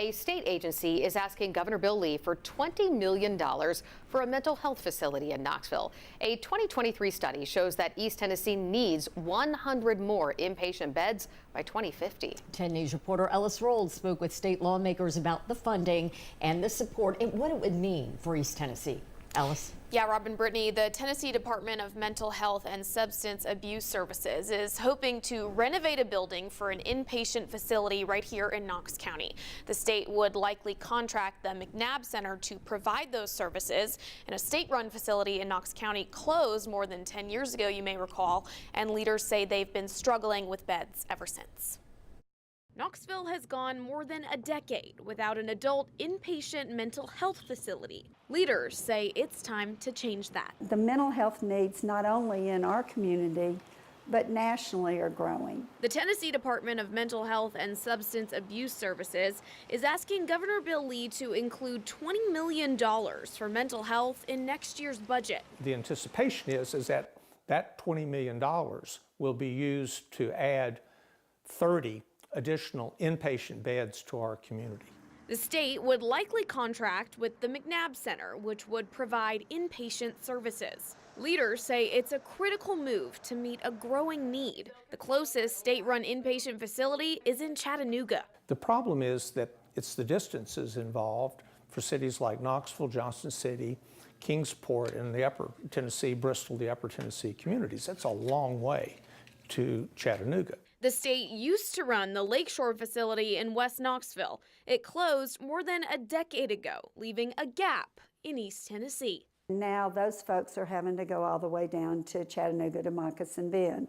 A state agency is asking Governor Bill Lee for $20 million for a mental health facility in Knoxville. A 2023 study shows that East Tennessee needs 100 more inpatient beds by 2050. 10 News reporter Ellis Rolls spoke with state lawmakers about the funding and the support and what it would mean for East Tennessee. Ellis. Yeah, Robin, Brittany, the Tennessee Department of Mental Health and Substance Abuse Services is hoping to renovate a building for an inpatient facility right here in Knox County. The state would likely contract the McNabb Center to provide those services, and a state-run facility in Knox County closed more than 10 years ago, you may recall, and leaders say they've been struggling with beds ever since. Knoxville has gone more than a decade without an adult inpatient mental health facility. Leaders say it's time to change that. The mental health needs not only in our community, but nationally are growing. The Tennessee Department of Mental Health and Substance Abuse Services is asking Governor Bill Lee to include $20 million for mental health in next year's budget. The anticipation is that that $20 million will be used to add 30 additional inpatient beds to our community. The state would likely contract with the McNabb Center, which would provide inpatient services. Leaders say it's a critical move to meet a growing need. The closest state-run inpatient facility is in Chattanooga. The problem is that it's the distances involved for cities like Knoxville, Johnson City, Kingsport, and the Upper Tennessee, Bristol, the Upper Tennessee communities. That's a long way to Chattanooga. The state used to run the Lakeshore facility in West Knoxville. It closed more than a decade ago, leaving a gap in East Tennessee. Now those folks are having to go all the way down to Chattanooga to Moccasin Bend.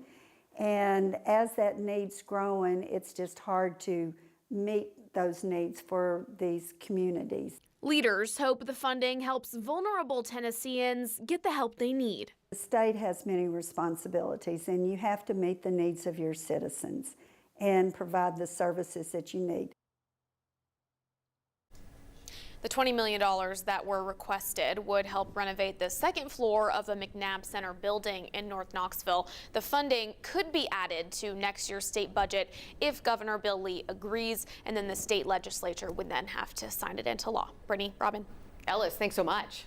And as that need's growing, it's just hard to meet those needs for these communities. Leaders hope the funding helps vulnerable Tennesseans get the help they need. The state has many responsibilities, and you have to meet the needs of your citizens and provide the services that you need. The $20 million that were requested would help renovate the second floor of the McNabb Center building in North Knoxville. The funding could be added to next year's state budget if Governor Bill Lee agrees, and then the state legislature would then have to sign it into law. Brittany, Robin. Ellis, thanks so much.